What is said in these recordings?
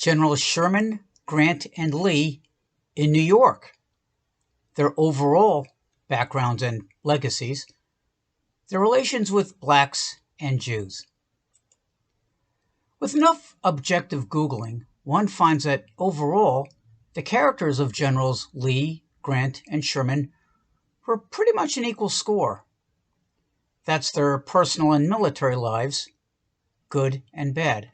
Generals Sherman, Grant, and Lee in New York, their overall backgrounds and legacies, their relations with blacks and Jews. With enough objective Googling, one finds that overall, the characters of Generals Lee, Grant, and Sherman were pretty much an equal score. That's their personal and military lives, good and bad.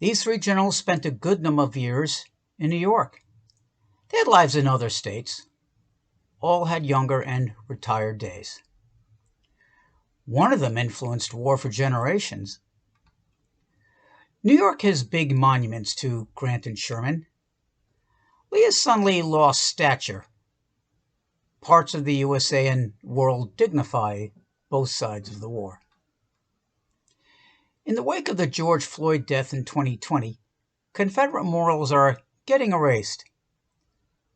These three generals spent a good number of years in New York. They had lives in other states. All had younger and retired days. One of them influenced war for generations. New York has big monuments to Grant and Sherman. Lee has suddenly lost stature. Parts of the USA and world dignify both sides of the war. In the wake of the George Floyd death in 2020, Confederate memorials are getting erased.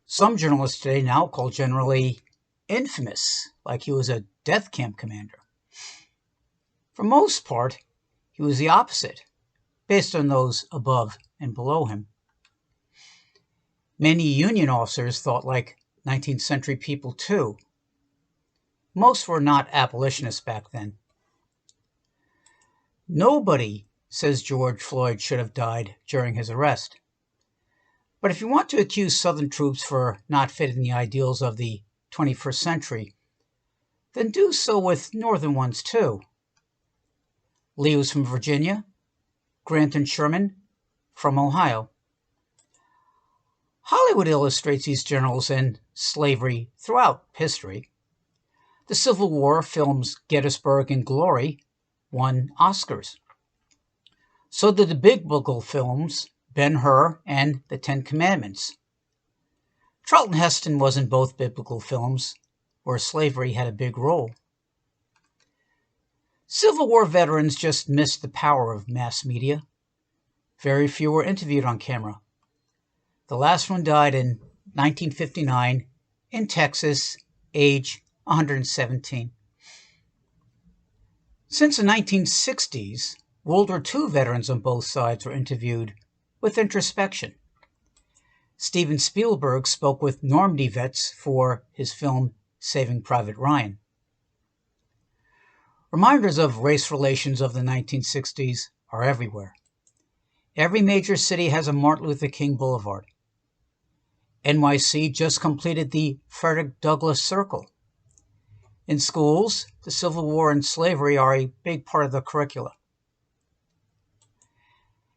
Some journalists today now call General Lee infamous, like he was a death camp commander. For most part, he was the opposite, based on those above and below him. Many Union officers thought like 19th century people too. Most were not abolitionists back then. Nobody says George Floyd should have died during his arrest. But if you want to accuse Southern troops for not fitting the ideals of the 21st century, then do so with Northern ones too. Lee was from Virginia, Grant and Sherman from Ohio. Hollywood illustrates these generals and slavery throughout history. The Civil War films Gettysburg and Glory won Oscars. So did the biblical films Ben-Hur and The Ten Commandments. Charlton Heston was in both biblical films, where slavery had a big role. Civil War veterans just missed the power of mass media. Very few were interviewed on camera. The last one died in 1959 in Texas, age 117. Since the 1960s, World War II veterans on both sides were interviewed with introspection. Steven Spielberg spoke with Normandy vets for his film Saving Private Ryan. Reminders of race relations of the 1960s are everywhere. Every major city has a Martin Luther King Boulevard. NYC just completed the Frederick Douglass Circle. In schools, the Civil War and slavery are a big part of the curricula.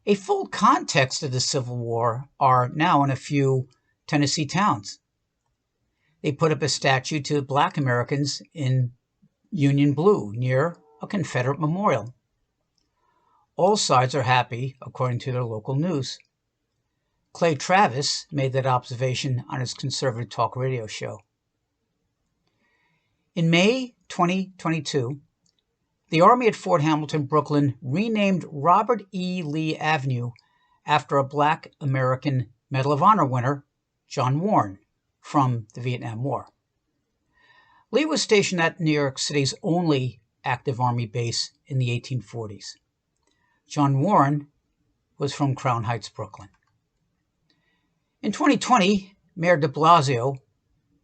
A full context of the Civil War are now in a few Tennessee towns. They put up a statue to Black Americans in Union Blue near a Confederate memorial. All sides are happy, according to their local news. Clay Travis made that observation on his conservative talk radio show. In May 2022, the Army at Fort Hamilton, Brooklyn, renamed Robert E. Lee Avenue after a Black American Medal of Honor winner, John Warren, from the Vietnam War. Lee was stationed at New York City's only active Army base in the 1840s. John Warren was from Crown Heights, Brooklyn. In 2020, Mayor de Blasio,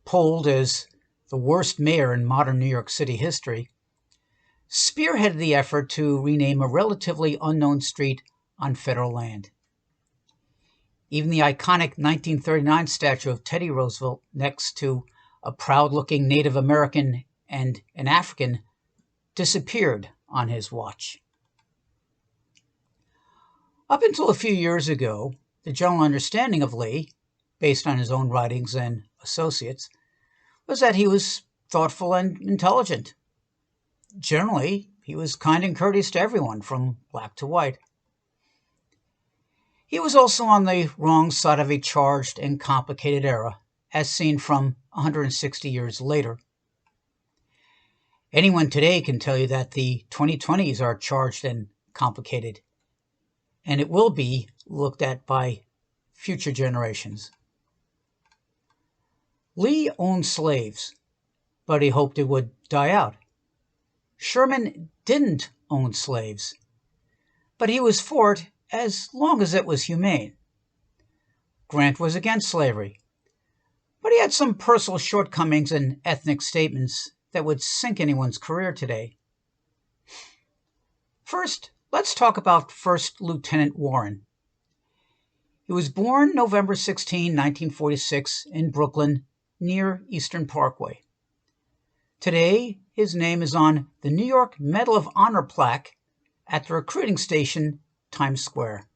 polled as the worst mayor in modern New York City history, spearheaded the effort to rename a relatively unknown street on federal land. Even the iconic 1939 statue of Teddy Roosevelt next to a proud-looking Native American and an African disappeared on his watch. Up until a few years ago, the general understanding of Lee, based on his own writings and associates, was that he was thoughtful and intelligent. Generally, he was kind and courteous to everyone, from black to white. He was also on the wrong side of a charged and complicated era, as seen from 160 years later. Anyone today can tell you that the 2020s are charged and complicated, and it will be looked at by future generations. Lee owned slaves, but he hoped it would die out. Sherman didn't own slaves, but he was for it as long as it was humane. Grant was against slavery, but he had some personal shortcomings and ethnic statements that would sink anyone's career today. First, let's talk about First Lieutenant Warren. He was born November 16, 1946, in Brooklyn, near Eastern Parkway. Today, his name is on the New York Medal of Honor plaque at the recruiting station, Times Square.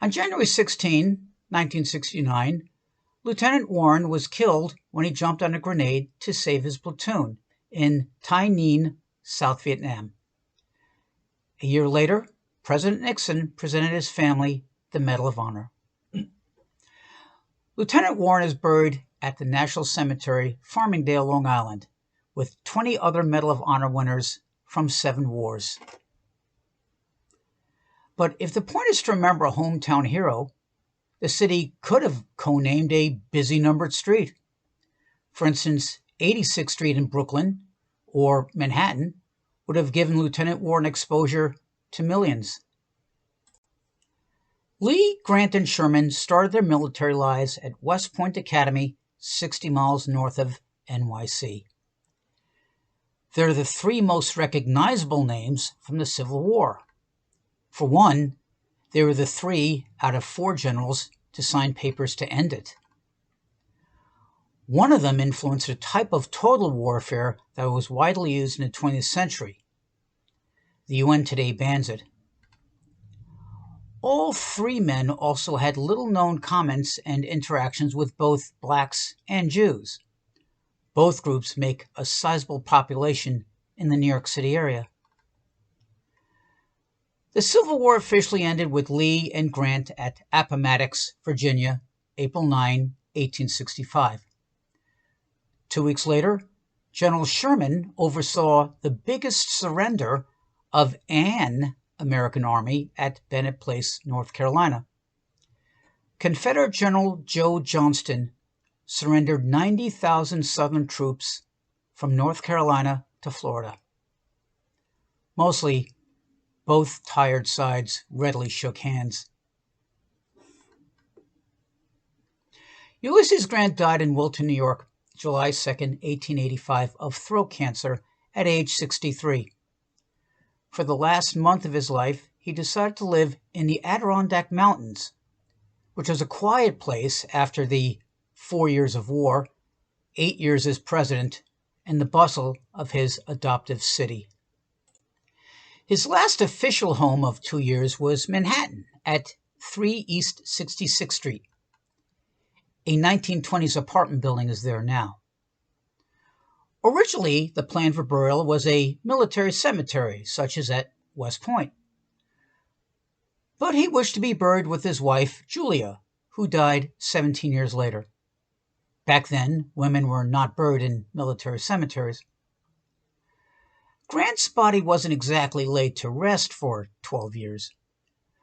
On January 16, 1969, Lieutenant Warren was killed when he jumped on a grenade to save his platoon in Tay Ninh, South Vietnam. A year later, President Nixon presented his family the Medal of Honor. Lieutenant Warren is buried at the National Cemetery, Farmingdale, Long Island, with 20 other Medal of Honor winners from 7 wars. But if the point is to remember a hometown hero, the city could have co-named a busy numbered street. For instance, 86th Street in Brooklyn, or Manhattan, would have given Lieutenant Warren exposure to millions. Lee, Grant, and Sherman started their military lives at West Point Academy, 60 miles north of NYC. They're the 3 most recognizable names from the Civil War. For one, they were the 3 out of 4 generals to sign papers to end it. One of them influenced a type of total warfare that was widely used in the 20th century. The UN today bans it. All 3 men also had little-known comments and interactions with both blacks and Jews. Both groups make a sizable population in the New York City area. The Civil War officially ended with Lee and Grant at Appomattox, Virginia, April 9, 1865. 2 weeks later, General Sherman oversaw the biggest surrender of an American army at Bennett Place, North Carolina. Confederate General Joe Johnston surrendered 90,000 Southern troops from North Carolina to Florida. Mostly, both tired sides readily shook hands. Ulysses Grant died in Wilton, New York, July 2, 1885, of throat cancer at age 63. For the last month of his life, he decided to live in the Adirondack Mountains, which was a quiet place after the 4 years of war, 8 years as president, and the bustle of his adoptive city. His last official home of 2 years was Manhattan at 3 East 66th Street. A 1920s apartment building is there now. Originally, the plan for burial was a military cemetery, such as at West Point. But he wished to be buried with his wife, Julia, who died 17 years later. Back then, women were not buried in military cemeteries. Grant's body wasn't exactly laid to rest for 12 years.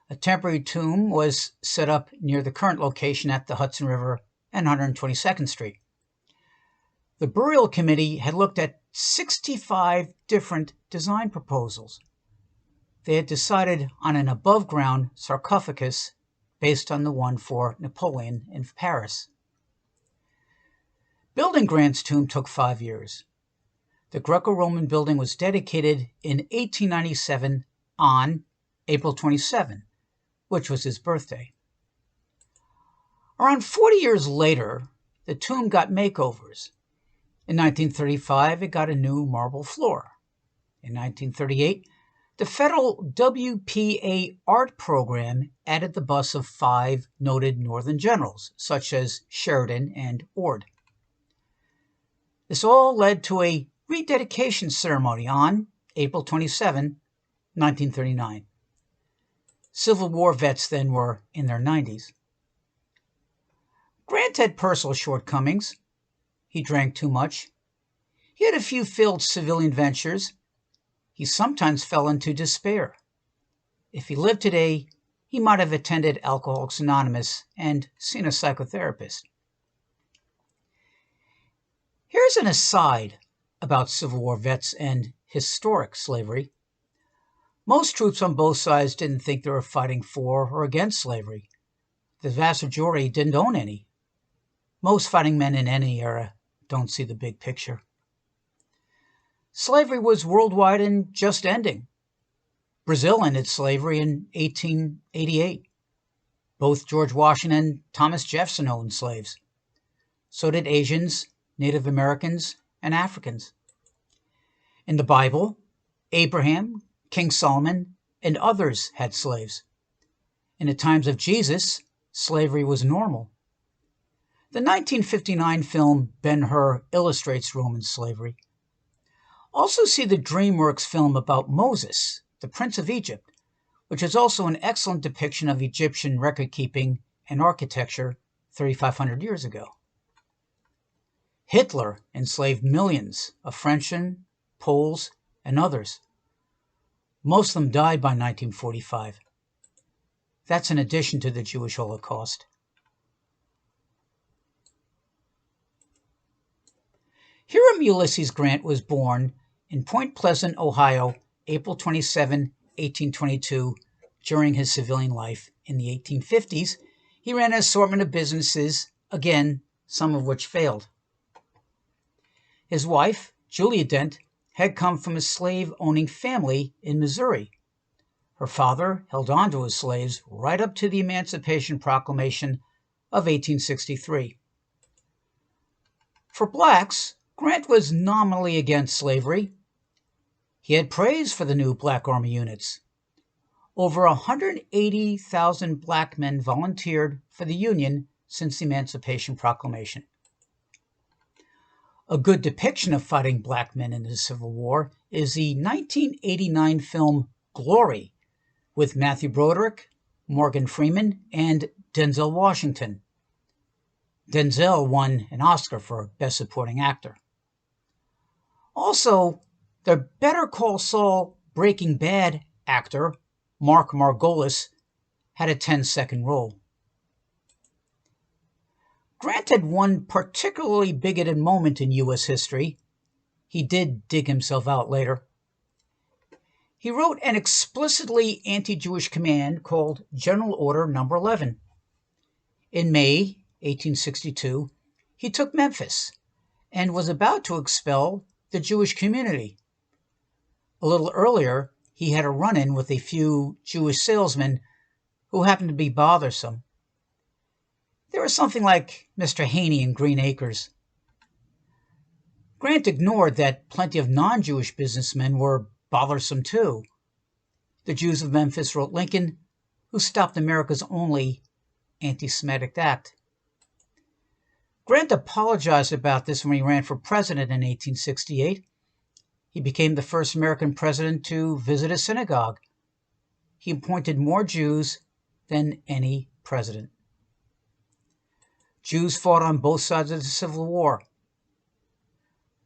A temporary tomb was set up near the current location at the Hudson River and 122nd Street. The burial committee had looked at 65 different design proposals. They had decided on an above-ground sarcophagus based on the one for Napoleon in Paris. Building Grant's tomb took 5 years. The Greco-Roman building was dedicated in 1897 on April 27, which was his birthday. Around 40 years later, the tomb got makeovers. In 1935, it got a new marble floor. In 1938, the federal WPA art program added the busts of 5 noted Northern generals, such as Sheridan and Ord. This all led to a rededication ceremony on April 27, 1939. Civil War vets then were in their 90s. Grant had personal shortcomings. He drank too much. He had a few failed civilian ventures. He sometimes fell into despair. If he lived today, he might have attended Alcoholics Anonymous and seen a psychotherapist. Here's an aside about Civil War vets and historic slavery. Most troops on both sides didn't think they were fighting for or against slavery. The vast majority didn't own any. Most fighting men in any era don't see the big picture. Slavery was worldwide and just ending. Brazil ended slavery in 1888. Both George Washington and Thomas Jefferson owned slaves. So did Asians, Native Americans, and Africans. In the Bible, Abraham, King Solomon, and others had slaves. In the times of Jesus, slavery was normal. The 1959 film Ben-Hur illustrates Roman slavery. Also see the DreamWorks film about Moses, the Prince of Egypt, which is also an excellent depiction of Egyptian record-keeping and architecture 3,500 years ago. Hitler enslaved millions of Frenchmen, Poles, and others. Most of them died by 1945. That's in addition to the Jewish Holocaust. Hiram Ulysses Grant was born in Point Pleasant, Ohio, April 27, 1822. During his civilian life in the 1850s, he ran an assortment of businesses, again, some of which failed. His wife, Julia Dent, had come from a slave-owning family in Missouri. Her father held on to his slaves right up to the Emancipation Proclamation of 1863. For blacks, Grant was nominally against slavery. He had praise for the new Black Army units. Over 180,000 black men volunteered for the Union since the Emancipation Proclamation. A good depiction of fighting black men in the Civil War is the 1989 film Glory, with Matthew Broderick, Morgan Freeman, and Denzel Washington. Denzel won an Oscar for Best Supporting Actor. Also, the Better Call Saul Breaking Bad actor, Mark Margolis, had a 10-second role. Grant had one particularly bigoted moment in U.S. history. He did dig himself out later. He wrote an explicitly anti-Jewish command called General Order No. 11. In May 1862, he took Memphis and was about to expel the Jewish community. A little earlier, he had a run-in with a few Jewish salesmen who happened to be bothersome. They were something like Mr. Haney in Green Acres. Grant ignored that plenty of non-Jewish businessmen were bothersome too. The Jews of Memphis, wrote Lincoln, who stopped America's only anti-Semitic act. Grant apologized about this when he ran for president in 1868. He became the first American president to visit a synagogue. He appointed more Jews than any president. Jews fought on both sides of the Civil War.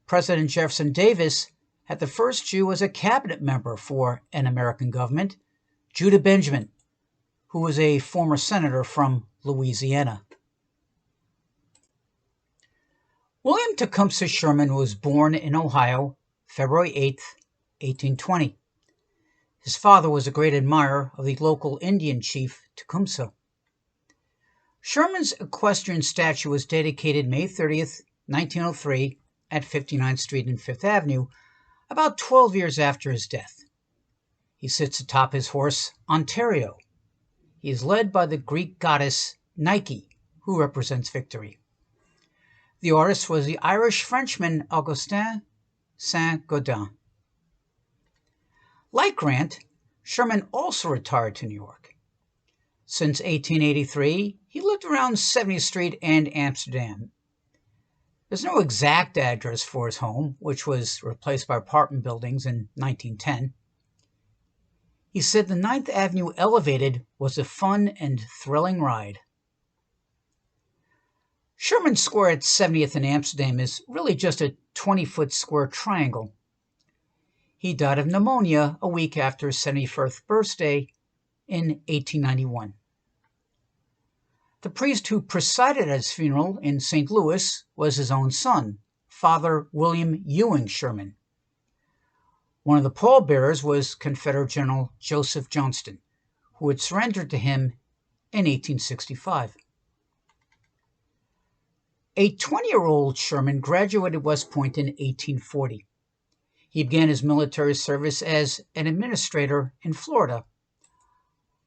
President Jefferson Davis had the first Jew as a cabinet member for an American government, Judah Benjamin, who was a former senator from Louisiana. William Tecumseh Sherman was born in Ohio, February 8, 1820. His father was a great admirer of the local Indian chief Tecumseh. Sherman's equestrian statue was dedicated May 30th, 1903, at 59th Street and 5th Avenue, about 12 years after his death. He sits atop his horse, Ontario. He is led by the Greek goddess Nike, who represents victory. The artist was the Irish-Frenchman Augustin Saint-Gaudens. Like Grant, Sherman also retired to New York. Since 1883, he lived around 70th Street and Amsterdam. There's no exact address for his home, which was replaced by apartment buildings in 1910. He said the 9th Avenue Elevated was a fun and thrilling ride. Sherman Square at 70th and Amsterdam is really just a 20-foot square triangle. He died of pneumonia a week after his 71st birthday in 1891. The priest who presided at his funeral in St. Louis was his own son, Father William Ewing Sherman. One of the pallbearers was Confederate General Joseph Johnston, who had surrendered to him in 1865. A 20-year-old Sherman graduated West Point in 1840. He began his military service as an administrator in Florida.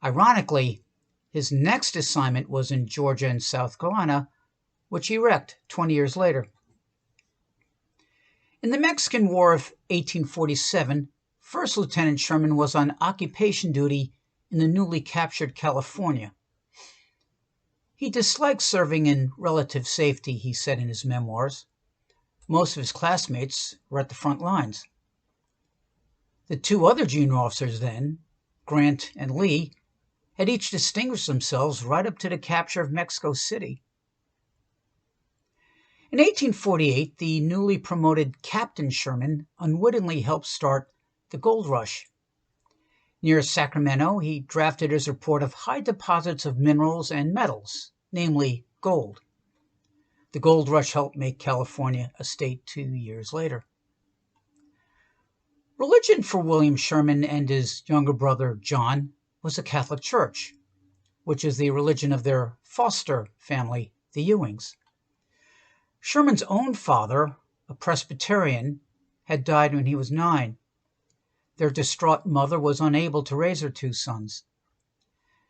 Ironically, his next assignment was in Georgia and South Carolina, which he wrecked 20 years later. In the Mexican War of 1847, First Lieutenant Sherman was on occupation duty in the newly captured California. He disliked serving in relative safety, he said in his memoirs. Most of his classmates were at the front lines. The two other junior officers then, Grant and Lee, had each distinguished themselves right up to the capture of Mexico City. In 1848, the newly promoted Captain Sherman unwittingly helped start the gold rush. Near Sacramento, he drafted his report of high deposits of minerals and metals, namely gold. The gold rush helped make California a state 2 years later. Religion for William Sherman and his younger brother John was the Catholic Church, which is the religion of their foster family, the Ewings. Sherman's own father, a Presbyterian, had died when he was 9. Their distraught mother was unable to raise her 2 sons.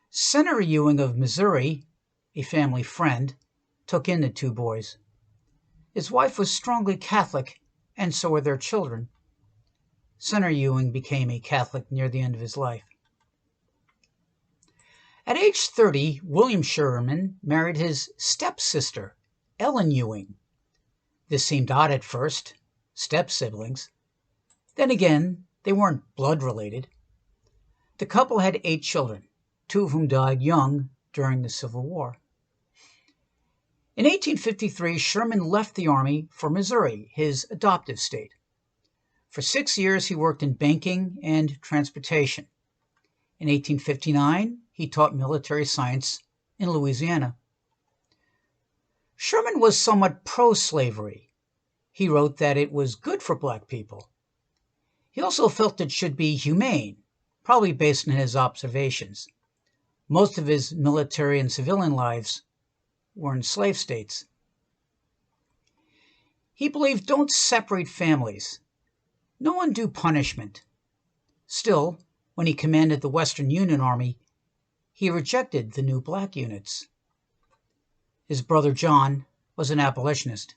Senator Ewing of Missouri, a family friend, took in the 2 boys. His wife was strongly Catholic, and so were their children. Senator Ewing became a Catholic near the end of his life. At age 30, William Sherman married his stepsister, Ellen Ewing. This seemed odd at first, step-siblings. Then again, they weren't blood-related. The couple had 8 children, 2 of whom died young during the Civil War. In 1853, Sherman left the Army for Missouri, his adoptive state. For 6 years, he worked in banking and transportation. In 1859, he taught military science in Louisiana. Sherman was somewhat pro-slavery. He wrote that it was good for black people. He also felt it should be humane, probably based on his observations. Most of his military and civilian lives were in slave states. He believed don't separate families. No undue punishment. Still, when he commanded the Western Union Army, he rejected the new black units. His brother John was an abolitionist.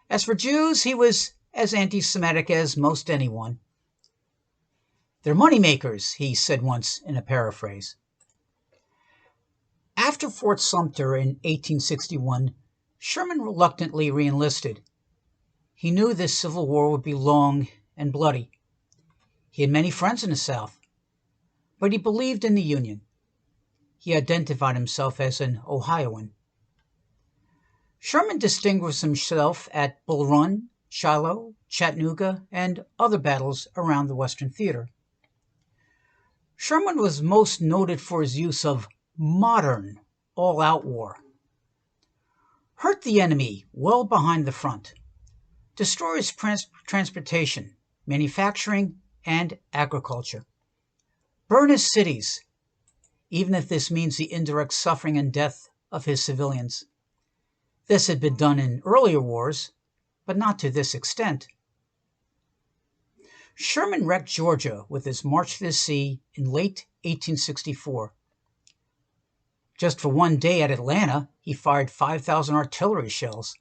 As for Jews, he was as anti-Semitic as most anyone. "They're moneymakers," he said once in a paraphrase. After Fort Sumter in 1861, Sherman reluctantly re-enlisted. He knew this Civil War would be long and bloody. He had many friends in the South, but he believed in the Union. He identified himself as an Ohioan. Sherman distinguished himself at Bull Run, Shiloh, Chattanooga, and other battles around the Western Theater. Sherman was most noted for his use of modern, all-out war. Hurt the enemy well behind the front. Destroy his transportation, manufacturing, and agriculture. Burn his cities, even if this means the indirect suffering and death of his civilians. This had been done in earlier wars, but not to this extent. Sherman wrecked Georgia with his March to the Sea in late 1864. Just for one day at Atlanta, he fired 5,000 artillery shells.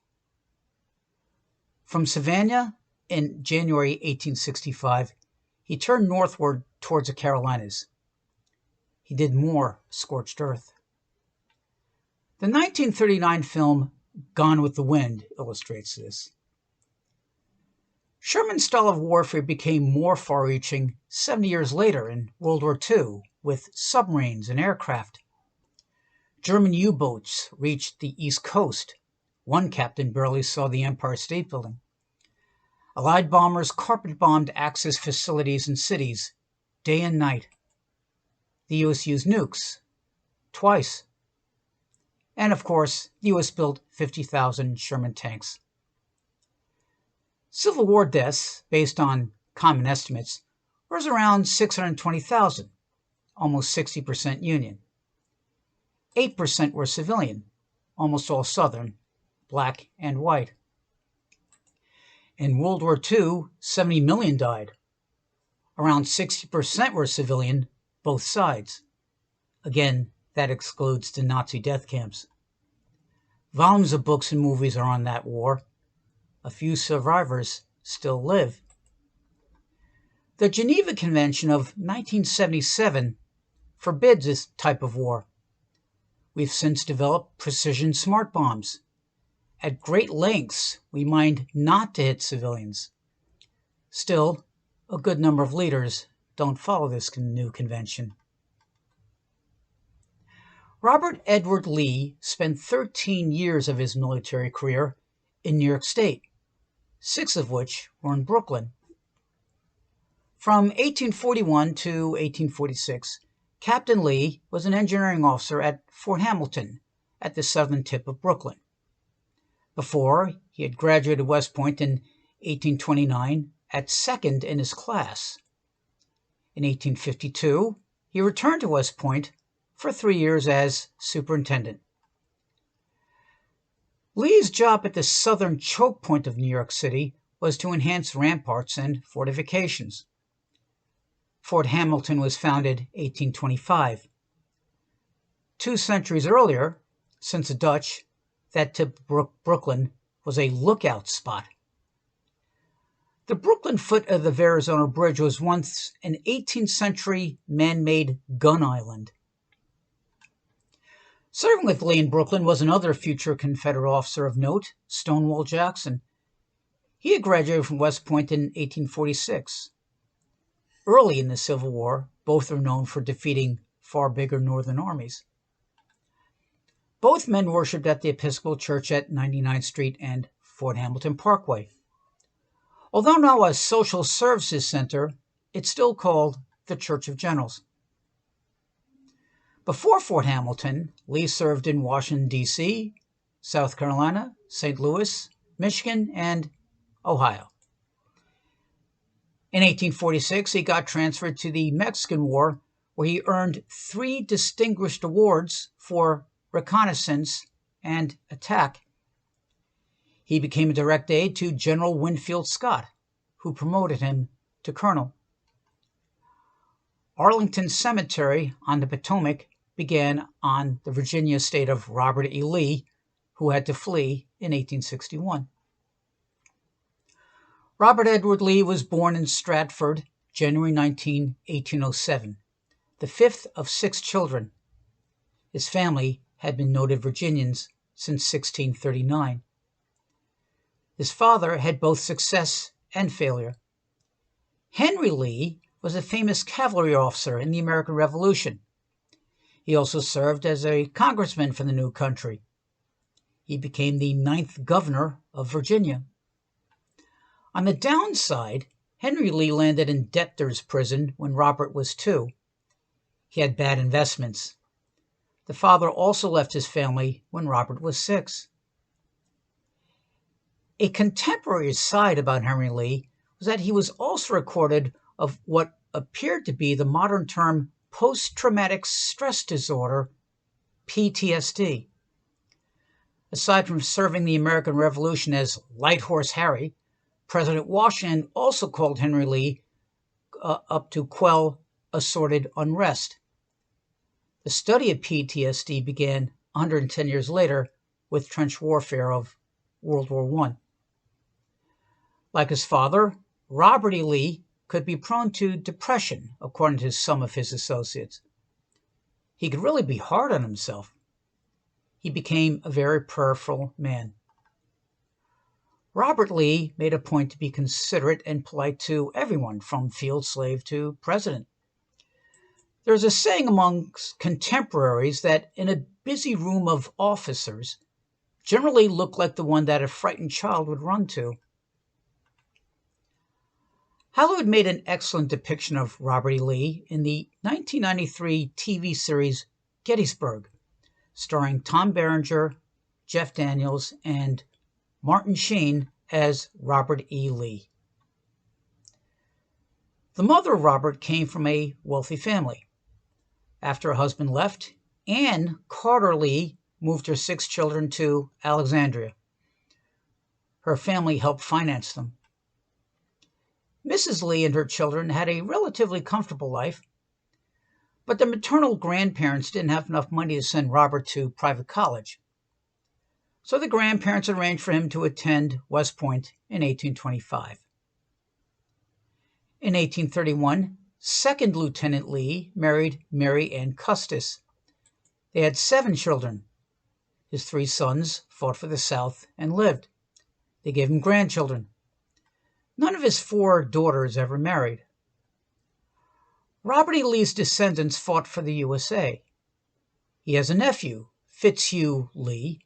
From Savannah in January 1865, he turned northward towards the Carolinas. He did more scorched earth. The 1939 film Gone with the Wind illustrates this. Sherman's style of warfare became more far-reaching 70 years later in World War II with submarines and aircraft. German U-boats reached the East Coast. One captain barely saw the Empire State Building. Allied bombers carpet-bombed Axis facilities and cities day and night. The U.S. used nukes twice. And of course, the U.S. built 50,000 Sherman tanks. Civil War deaths, based on common estimates, was around 620,000, almost 60% Union. 8% were civilian, almost all Southern, black and white. In World War II, 70 million died. Around 60% were civilian, both sides. Again, that excludes the Nazi death camps. Volumes of books and movies are on that war. A few survivors still live. The Geneva Convention of 1977 forbids this type of war. We've since developed precision smart bombs. At great lengths, we mind not to hit civilians. Still, a good number of leaders don't follow this new convention. Robert Edward Lee spent 13 years of his military career in New York State, 6 of which were in Brooklyn. From 1841 to 1846, Captain Lee was an engineering officer at Fort Hamilton at the southern tip of Brooklyn. Before, he had graduated West Point in 1829 at second in his class. In 1852, he returned to West Point for 3 years as superintendent. Lee's job at the southern choke point of New York City was to enhance ramparts and fortifications. Fort Hamilton was founded 1825. 2 centuries earlier, since the Dutch, that tip of Brooklyn was a lookout spot. The Brooklyn foot of the Verrazano Bridge was once an 18th century man-made gun island. Serving with Lee in Brooklyn was another future Confederate officer of note, Stonewall Jackson. He had graduated from West Point in 1846. Early in the Civil War, both are known for defeating far bigger Northern armies. Both men worshipped at the Episcopal Church at 99th Street and Fort Hamilton Parkway. Although now a social services center, it's still called the Church of Generals. Before Fort Hamilton, Lee served in Washington, D.C., South Carolina, St. Louis, Michigan, and Ohio. In 1846, he got transferred to the Mexican War, where he earned 3 distinguished awards for reconnaissance and attack. He became a direct aide to General Winfield Scott, who promoted him to colonel. Arlington Cemetery on the Potomac began on the Virginia estate of Robert E. Lee, who had to flee in 1861. Robert Edward Lee was born in Stratford, January 19, 1807, the 5th of 6 children. His family had been noted Virginians since 1639. His father had both success and failure. Henry Lee was a famous cavalry officer in the American Revolution. He also served as a congressman for the new country. He became the 9th governor of Virginia. On the downside, Henry Lee landed in debtor's prison when Robert was 2. He had bad investments. The father also left his family when Robert was 6. A contemporary aside about Henry Lee was that he was also recorded of what appeared to be the modern term post-traumatic stress disorder, PTSD. Aside from serving the American Revolution as Light Horse Harry, President Washington also called Henry Lee up to quell assorted unrest. The study of PTSD began 110 years later with trench warfare of World War I. Like his father, Robert E. Lee could be prone to depression, according to some of his associates. He could really be hard on himself. He became a very prayerful man. Robert Lee made a point to be considerate and polite to everyone, from field slave to president. There's a saying amongst contemporaries that in a busy room of officers, generally look like the one that a frightened child would run to. Hollywood made an excellent depiction of Robert E. Lee in the 1993 TV series Gettysburg, starring Tom Berenger, Jeff Daniels, and Martin Sheen as Robert E. Lee. The mother of Robert came from a wealthy family. After her husband left, Anne Carter Lee moved her 6 children to Alexandria. Her family helped finance them. Mrs. Lee and her children had a relatively comfortable life, but their maternal grandparents didn't have enough money to send Robert to private college. So the grandparents arranged for him to attend West Point in 1825. In 1831, 2nd Lieutenant Lee married Mary Ann Custis. They had 7 children. His 3 sons fought for the South and lived. They gave him grandchildren. None of his 4 daughters ever married. Robert E. Lee's descendants fought for the USA. He has a nephew, Fitzhugh Lee,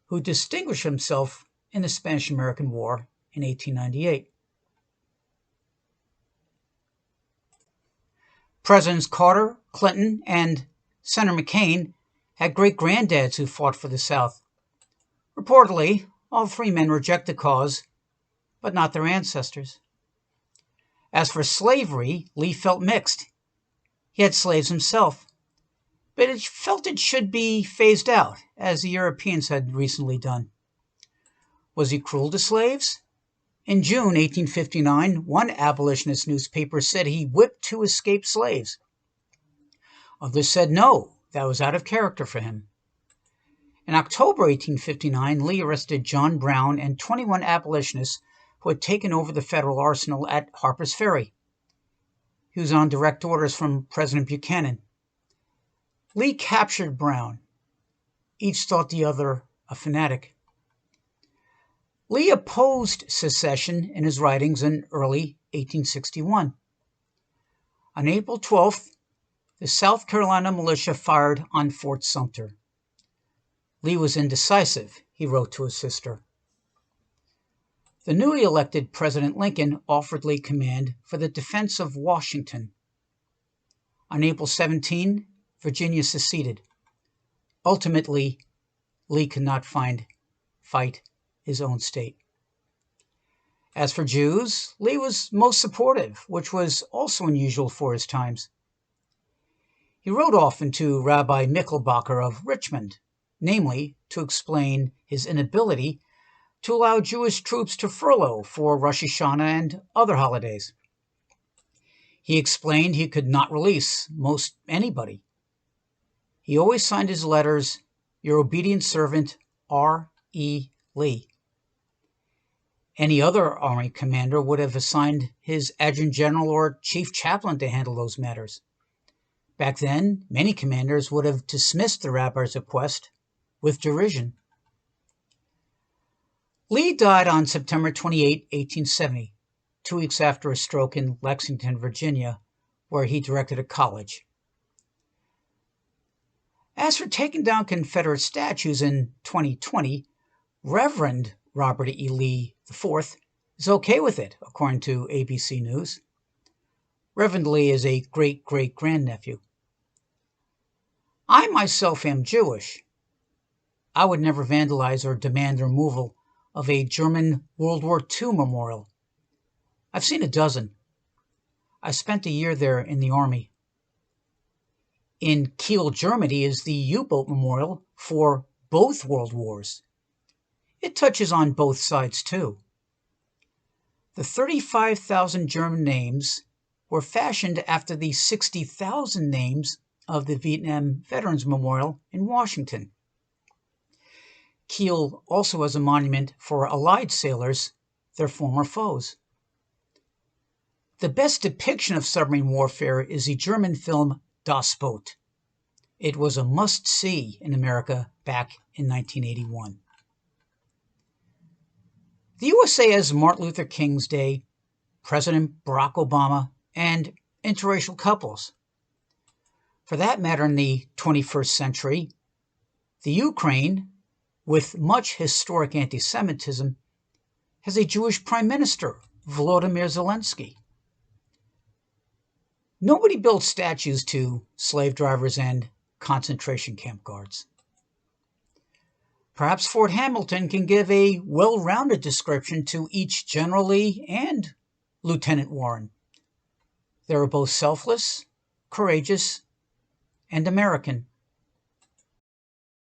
who distinguished himself in the Spanish-American War in 1898. Presidents Carter, Clinton, and Senator McCain had great-granddads who fought for the South. Reportedly, all 3 men reject the cause, but not their ancestors. As for slavery, Lee felt mixed. He had slaves himself, but he felt it should be phased out, as the Europeans had recently done. Was he cruel to slaves? In June 1859, one abolitionist newspaper said he whipped 2 escaped slaves. Others said no, that was out of character for him. In October 1859, Lee arrested John Brown and 21 abolitionists who had taken over the federal arsenal at Harper's Ferry. He was on direct orders from President Buchanan. Lee captured Brown. Each thought the other a fanatic. Lee opposed secession in his writings in early 1861. On April 12th, the South Carolina militia fired on Fort Sumter. Lee was indecisive, he wrote to his sister. The newly elected President Lincoln offered Lee command for the defense of Washington. On April 17, Virginia seceded. Ultimately, Lee could not fight his own state. As for Jews, Lee was most supportive, which was also unusual for his times. He wrote often to Rabbi Michelbacher of Richmond, namely to explain his inability to allow Jewish troops to furlough for Rosh Hashanah and other holidays. He explained he could not release most anybody. He always signed his letters, "Your obedient servant, R. E. Lee." Any other Army commander would have assigned his adjutant general or chief chaplain to handle those matters. Back then, many commanders would have dismissed the rabbi's request with derision. Lee died on September 28, 1870, 2 weeks after a stroke in Lexington, Virginia, where he directed a college. As for taking down Confederate statues in 2020, Reverend Robert E. Lee IV is okay with it, according to ABC News. Reverend Lee is a great-great-grandnephew. I myself am Jewish. I would never vandalize or demand the removal of a German World War II memorial. I've seen a dozen. I spent a year there in the Army. In Kiel, Germany, is the U-boat memorial for both World Wars. It touches on both sides, too. The 35,000 German names were fashioned after the 60,000 names of the Vietnam Veterans Memorial in Washington. Kiel also has a monument for Allied sailors, their former foes. The best depiction of submarine warfare is the German film Das Boot. It was a must-see in America back in 1981. The USA has Martin Luther King's Day, President Barack Obama, and interracial couples. For that matter, in the 21st century, the Ukraine, with much historic anti-Semitism, has a Jewish prime minister, Volodymyr Zelensky. Nobody built statues to slave drivers and concentration camp guards. Perhaps Fort Hamilton can give a well-rounded description to each General Lee and Lieutenant Warren. They were both selfless, courageous, and American.